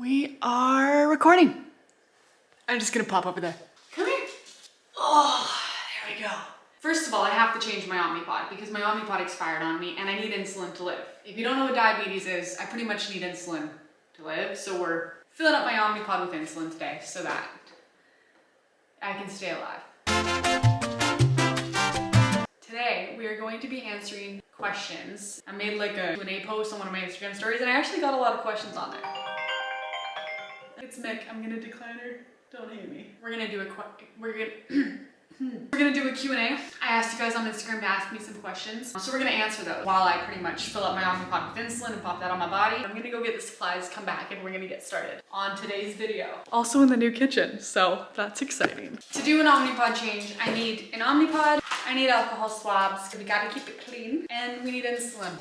We are recording. I'm just gonna pop over there. Come here. Oh, there we go. First of all, I have to change my omnipod because my omnipod expired on me and I need insulin to live. If you don't know what diabetes is, I pretty much need insulin to live. So we're filling up my omnipod with insulin today so that I can stay alive. Today, we are going to be answering questions. I made like a Q&A post on one of my Instagram stories and I actually got a lot of questions on there. It's Mick, I'm gonna decline her. Don't hate me. We're gonna do a Q&A. I asked you guys on Instagram to ask me some questions. So we're gonna answer those while I pretty much fill up my omnipod with insulin and pop that on my body. I'm gonna go get the supplies, come back, and we're gonna get started on today's video. Also in the new kitchen, so that's exciting. To do an omnipod change, I need an omnipod, I need alcohol swabs, we gotta keep it clean, and we need insulin.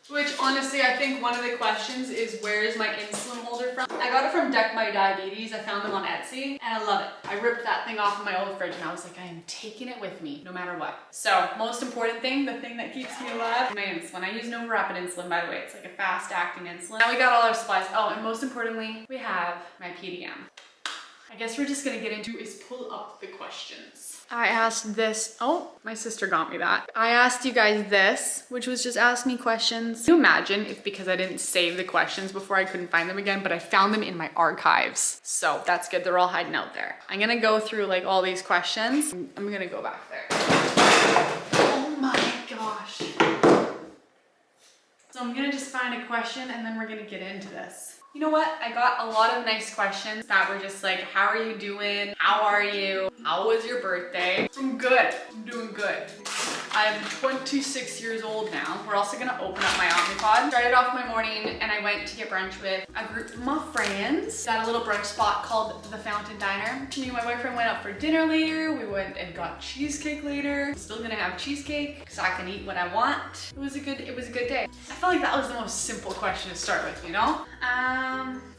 Which honestly, I think one of the questions is where is my insulin holder from? I got it from Deck My Diabetes. I found them on Etsy and I love it. I ripped that thing off of my old fridge and I was like, I am taking it with me no matter what. So most important thing, the thing that keeps me alive, my insulin. I use NovaRapid insulin, by the way. It's like a fast acting insulin. Now we got all our supplies. Oh, and most importantly, we have my PDM. I guess we're just gonna get into is pull up the questions. I asked this, oh, my sister got me that. I asked you guys this, which was just ask me questions. Can you imagine if because I didn't save the questions before I couldn't find them again, but I found them in my archives. So that's good, they're all hiding out there. I'm gonna go through like all these questions. I'm gonna go back there. Oh my gosh. So I'm gonna just find a question and then we're gonna get into this. You know what? I got a lot of nice questions that were just like, how are you doing? How are you? How was your birthday? I'm good. I'm doing good. I'm 26 years old now. We're also gonna open up my omnipod. Started off my morning and I went to get brunch with a group of my friends at a little brunch spot called the Fountain Diner. Me and my boyfriend went out for dinner later. We went and got cheesecake later. I'm still gonna have cheesecake because I can eat what I want. It was a good day. I felt like that was the most simple question to start with, you know?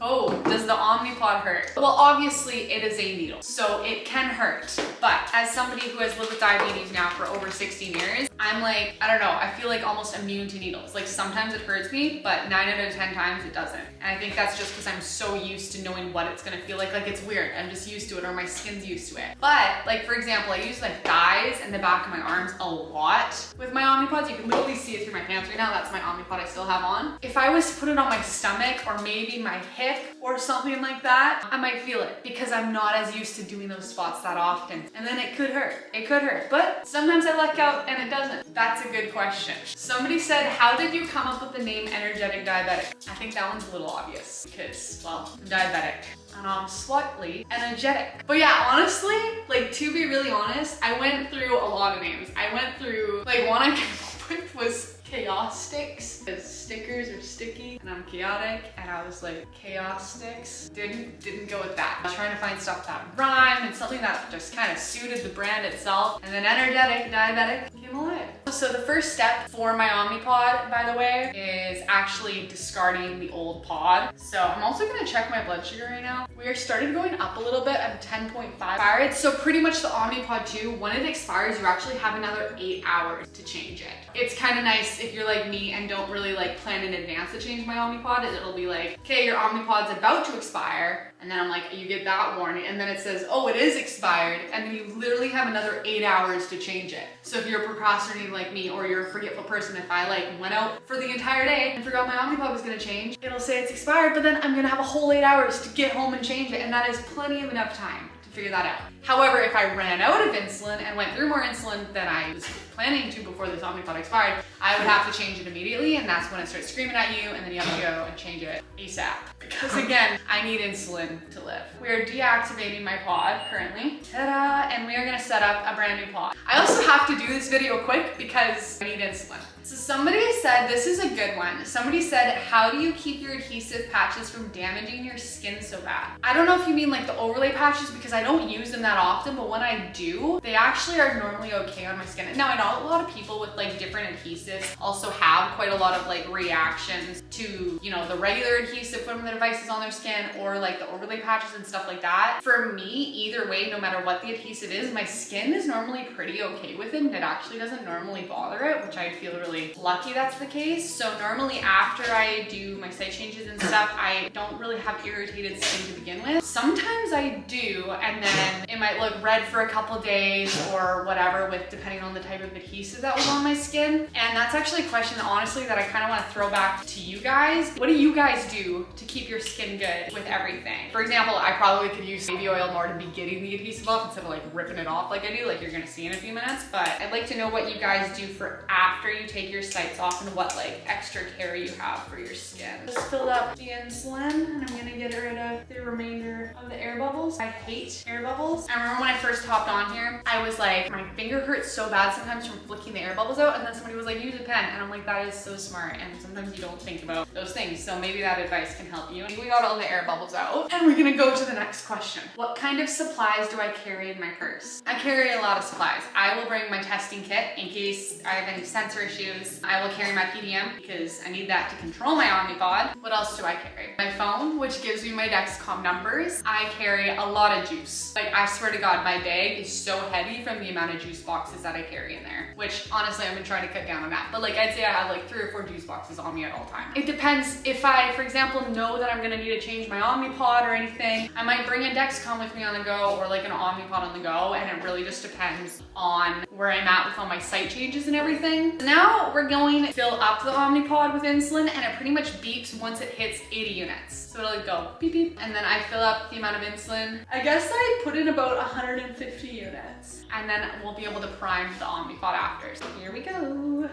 Oh, does the omnipod hurt? Well, obviously it is a needle, so it can hurt. But as somebody who has lived with diabetes now for over 16 years, I'm like, I don't know, I feel like almost immune to needles. Like sometimes it hurts me, but 9 out of 10 times it doesn't. And I think that's just because I'm so used to knowing what it's gonna feel like. Like it's weird, I'm just used to it or my skin's used to it. But like for example, I use like thighs and the back of my arms a lot with my omnipods. You can literally see it through my pants right now. That's my omnipod I still have on. If I was to put it on my stomach or maybe my hip or something like that, I might feel it because I'm not as used to doing those spots that often. And then it could hurt. It could hurt. But sometimes I luck out and it doesn't. That's a good question. Somebody said, how did you come up with the name energetic diabetic? I think that one's a little obvious because, well, I'm diabetic and I'm slightly energetic. But yeah, honestly, like to be really honest, I went through a lot of names. I went through, like one I came up with was Chaos Sticks, because stickers are sticky and I'm chaotic and I was like chaos sticks. Didn't go with that. I was trying to find stuff that rhymed and something that just kind of suited the brand itself, and then energetic diabetic came alive. So the first step for my omnipod, by the way, is actually discarding the old pod. So I'm also gonna check my blood sugar right now. We are started going up a little bit at 10.5 expired. So pretty much the omnipod 2, when it expires, you actually have another 8 hours to change it. It's kind of nice if you're like me and don't really like plan in advance to change my omnipod. It'll be like, okay, your omnipod's about to expire. And then I'm like, you get that warning. And then it says, oh, it is expired. And then you literally have another 8 hours to change it. So if you're procrastinating like me or you're a forgetful person, if I like went out for the entire day and forgot my omnipod was gonna change, it'll say it's expired, but then I'm gonna have a whole 8 hours to get home and change it. And that is plenty of enough time to figure that out. However, if I ran out of insulin and went through more insulin than I was planning to before this omnipod expired, I would have to change it immediately, and that's when it starts screaming at you and then you have to go and change it ASAP. Because again, I need insulin to live. We are deactivating my pod currently. Ta-da! And we are gonna set up a brand new pod. I also have to do this video quick because I need insulin. So somebody said, this is a good one. Somebody said, how do you keep your adhesive patches from damaging your skin so bad? I don't know if you mean like the overlay patches because I don't use them that often, but when I do, they actually are normally okay on my skin. Now I know out a lot of people with like different adhesives also have quite a lot of like reactions to, you know, the regular adhesive from the devices on their skin or like the overlay patches and stuff like that. For me, either way, no matter what the adhesive is, my skin is normally pretty okay with it and it actually doesn't normally bother it, which I feel really lucky that's the case. So normally after I do my site changes and stuff, I don't really have irritated skin to begin with. Sometimes I do, and then it might look red for a couple days or whatever, with depending on the type of adhesive that was on my skin. And that's actually a question, honestly, that I kind of want to throw back to you guys. What do you guys do to keep your skin good with everything? For example, I probably could use baby oil more to be getting the adhesive off instead of like ripping it off like I do, like you're gonna see in a few minutes. But I'd like to know what you guys do for after you take your sites off and what like extra care you have for your skin. Just filled up the insulin and I'm gonna get rid of the remainder of the air bubbles. I hate air bubbles. I remember when I first hopped on here, I was like, my finger hurts so bad sometimes from flicking the air bubbles out, and then somebody was like, use a pen, and I'm like, that is so smart, and sometimes you don't think about those things, so maybe that advice can help you. We got all the air bubbles out, and we're gonna go to the next question. What kind of supplies do I carry in my purse? I carry a lot of supplies. I will bring my testing kit in case I have any sensor issues. I will carry my PDM because I need that to control my Omnipod. What else do I carry? My phone, which gives me my Dexcom numbers. I carry a lot of juice. Like, I swear to God, my bag is so heavy from the amount of juice boxes that I carry in there, which honestly, I've been trying to cut down on that. But like, I'd say I have like 3 or 4 juice boxes on me at all times. It depends. If I, for example, know that I'm gonna need to change my Omnipod or anything, I might bring a Dexcom with me on the go or like an Omnipod on the go, and it really just depends on where I'm at with all my site changes and everything. So now we're going to fill up the Omnipod with insulin, and it pretty much beeps once it hits 80 units. So it'll go beep beep, and then I fill up the amount of insulin. I guess I put in about 150 units, and then we'll be able to prime the Omnipod after. So here we go.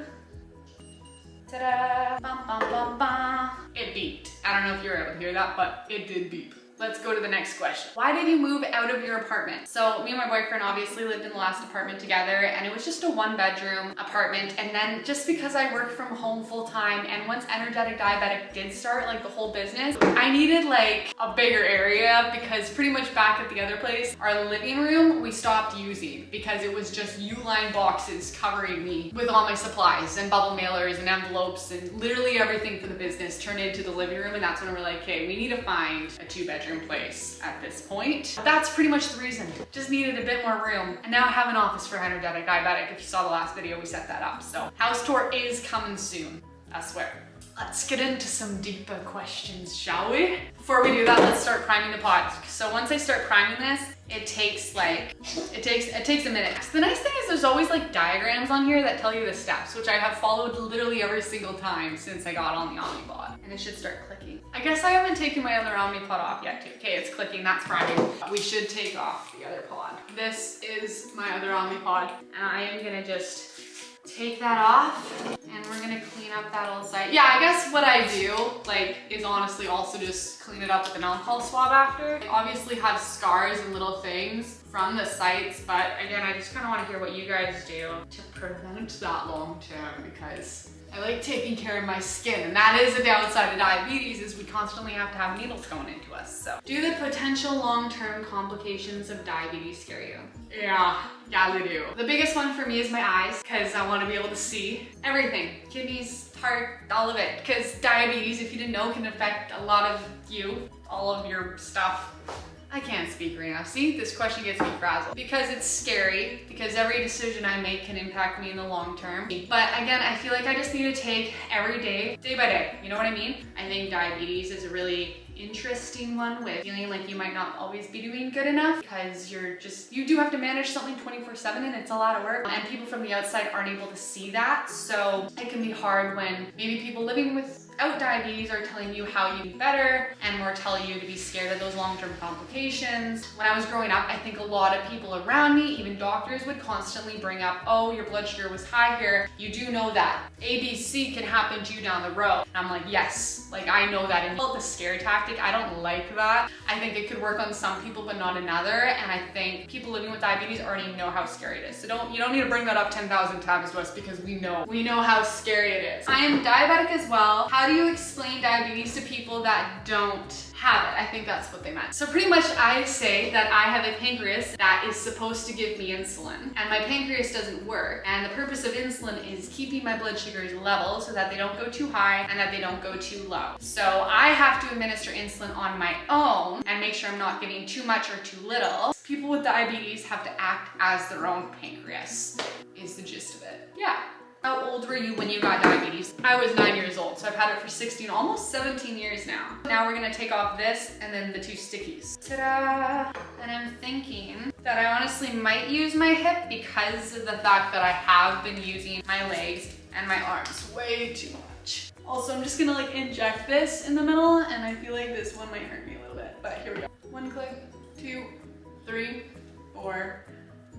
Ta-da! Bum, bum, bum, bum. It beeped. I don't know if you were able to hear that, but it did beep. Let's go to the next question. Why did you move out of your apartment? So me and my boyfriend obviously lived in the last apartment together, and it was just a 1-bedroom apartment. And then just because I worked from home full time, and once Energetic Diabetic did start, like the whole business, I needed like a bigger area, because pretty much back at the other place, our living room, we stopped using because it was just U-line boxes covering me with all my supplies and bubble mailers and envelopes and literally everything for the business turned into the living room. And that's when we're like, okay, we need to find a 2-bedroom place at this point. That's pretty much the reason. Just needed a bit more room. And now I have an office for Energetic Diabetic. If you saw the last video, we set that up. So house tour is coming soon, I swear. Let's get into some deeper questions, shall we? Before we do that, let's start priming the pod. So once I start priming this, it takes a minute. So the nice thing is there's always like diagrams on here that tell you the steps, which I have followed literally every single time since I got on the Omnipod. And it should start clicking. I guess I haven't taken my other Omnipod off yet too. Okay, it's clicking, that's priming. We should take off the other pod. This is my other Omnipod, and I am gonna just take that off, and we're gonna clean up that old site. Yeah, I guess what I do, like, is honestly also just clean it up with an alcohol swab after. I obviously have scars and little things from the sites, but again, I just kind of want to hear what you guys do to prevent that long term, because I like taking care of my skin, and that is a downside of diabetes, is we constantly have to have needles going into us. So, do the potential long-term complications of diabetes scare you? Yeah, they do. The biggest one for me is my eyes, because I want to be able to see everything. Kidneys, heart, all of it. Because diabetes, if you didn't know, can affect a lot of you, all of your stuff. I can't speak right now. See, this question gets me frazzled because it's scary, because every decision I make can impact me in the long term. But again, I feel like I just need to take every day, day by day. You know what I mean? I think diabetes is a really interesting one, with feeling like you might not always be doing good enough, because you do have to manage something 24/7, and it's a lot of work, and people from the outside aren't able to see that. So it can be hard when maybe people living without diabetes are telling you how you do better, and more tell you to be scared of those long-term complications. When I was growing up, I think a lot of people around me, even doctors, would constantly bring up, oh, your blood sugar was high here. You do know that ABC can happen to you down the road. And I'm like, yes, like I know that. And the scare tactic, I don't like that. I think it could work on some people, but not another. And I think people living with diabetes already know how scary it is. So you don't need to bring that up 10,000 times to us, because we know how scary it is. I am diabetic as well. How How do you explain diabetes to people that don't have it? I think that's what they meant. So pretty much I say that I have a pancreas that is supposed to give me insulin, and my pancreas doesn't work. And the purpose of insulin is keeping my blood sugars level so that they don't go too high and that they don't go too low. So I have to administer insulin on my own and make sure I'm not giving too much or too little. People with diabetes have to act as their own pancreas, is the gist of it. Yeah. How old were you when you got diabetes? I was 9 years old, so I've had it for 16, almost 17 years now. Now we're gonna take off this and then the 2 stickies. Ta-da! And I'm thinking that I honestly might use my hip because of the fact that I have been using my legs and my arms way too much. Also, I'm just gonna like inject this in the middle, and I feel like this one might hurt me a little bit, but here we go. 1 click, 2, 3, 4,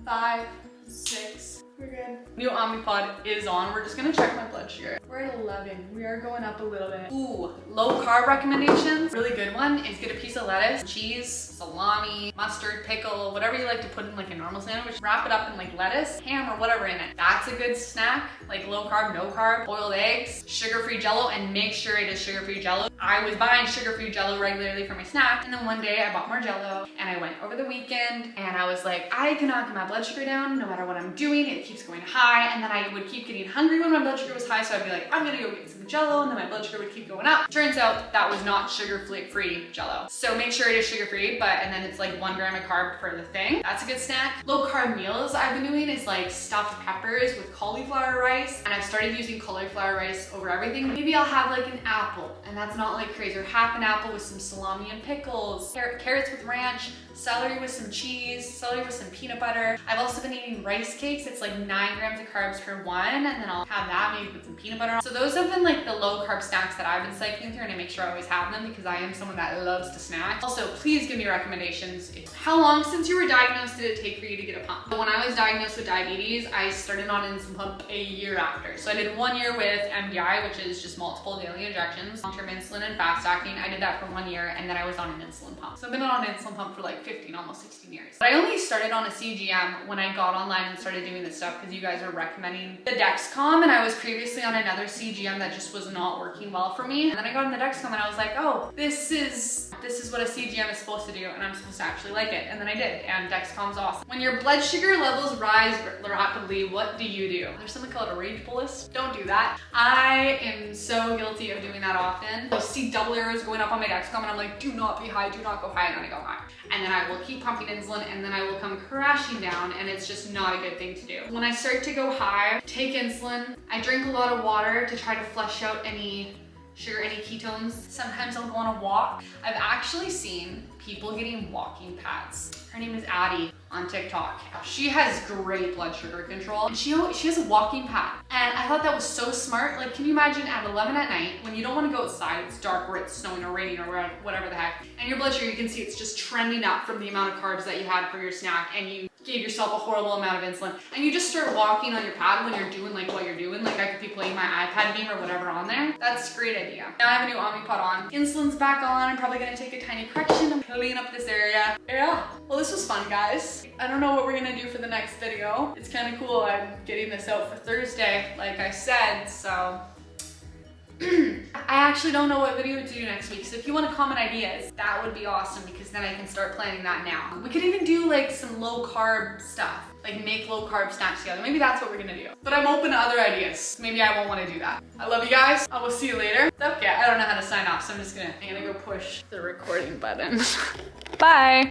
5, 6. We're good. New Omnipod is on. We're just gonna check my blood sugar. We're at 11. We are going up a little bit. Ooh, low carb recommendations. Really good one is get a piece of lettuce, cheese, salami, mustard, pickle, whatever you like to put in like a normal sandwich. Wrap it up in like lettuce, ham, or whatever in it. That's a good snack. Like low carb, no carb, boiled eggs, sugar-free Jello, and make sure it is sugar-free Jello. I was buying sugar-free Jello regularly for my snack, and then one day I bought more Jello, and I went over the weekend, and I was like, I cannot get my blood sugar down no matter what I'm doing. It keeps going high, and then I would keep getting hungry when my blood sugar was high, so I'd be like, I'm gonna go get some Jello, and then my blood sugar would keep going up. Turns out that was not sugar-free Jello. So make sure it is sugar-free, and then it's like 1 gram of carb for the thing. That's a good snack. Low carb meals I've been doing is like stuffed peppers with cauliflower rice, and I've started using cauliflower rice over everything. Maybe I'll have like an apple, and that's not like crazy, or half an apple with some salami and pickles, carrots with ranch, celery with some cheese, celery with some peanut butter. I've also been eating rice cakes. It's like 9 grams of carbs for one, and then I'll have that maybe with some peanut butter. So those have been like the low carb snacks that I've been cycling through, and I make sure I always have them because I am someone that loves to snack. Also, please give me recommendations. How long since you were diagnosed did it take for you to get a pump? When I was diagnosed with diabetes, I started on an insulin pump a year after. So I did 1 year with MDI, which is just multiple daily injections, long-term insulin and fast acting. I did that for 1 year, and then I was on an insulin pump. So I've been on an insulin pump for like 15, almost 16 years. But I only started on a CGM when I got online and started doing this stuff because you guys are recommending the Dexcom, and I was previously on another CGM that just was not working well for me. And then I got on the Dexcom and I was like, oh, this is what a CGM is supposed to do, and I'm supposed to actually like it. And then I did, and Dexcom's awesome. When your blood sugar levels rise rapidly, what do you do? There's something called a rage bolus. Don't do that. I am so guilty of doing that often. I'll see double arrows going up on my Dexcom, and I'm like, do not be high, do not go high, and then I go high. And then I will keep pumping insulin, and then I will come crashing down, and it's just not a good thing to do. When I start to go high, take insulin. I drink a lot of water to try to flush out any sugar, any ketones. Sometimes I'll go on a walk. I've actually seen people getting walking pads. Her name is Addie on TikTok. She has great blood sugar control, and she has a walking pad. And I thought that was so smart. Like, can you imagine at 11 at night when you don't want to go outside, it's dark or it's snowing or raining or whatever the heck, and your blood sugar, you can see it's just trending up from the amount of carbs that you had for your snack, and you gave yourself a horrible amount of insulin, and you just start walking on your pad when you're doing like what you're doing. Like, I could be playing my iPad game or whatever on there. That's a great idea. Now I have a new Omnipod on. Insulin's back on. I'm probably gonna take a tiny correction and clean up this area. Yeah. Well, this was fun, guys. I don't know what we're gonna do for the next video. It's kind of cool. I'm getting this out for Thursday, like I said, so I actually don't know what video to do next week, so if you want to comment ideas, that would be awesome, because then I can start planning that now. We could even do like some low carb stuff, like make low carb snacks together. Maybe that's what we're gonna do. But I'm open to other ideas. Maybe I won't want to do that. I love you guys. I will see you later. Okay, I don't know how to sign off, so I'm gonna go push the recording button. Bye.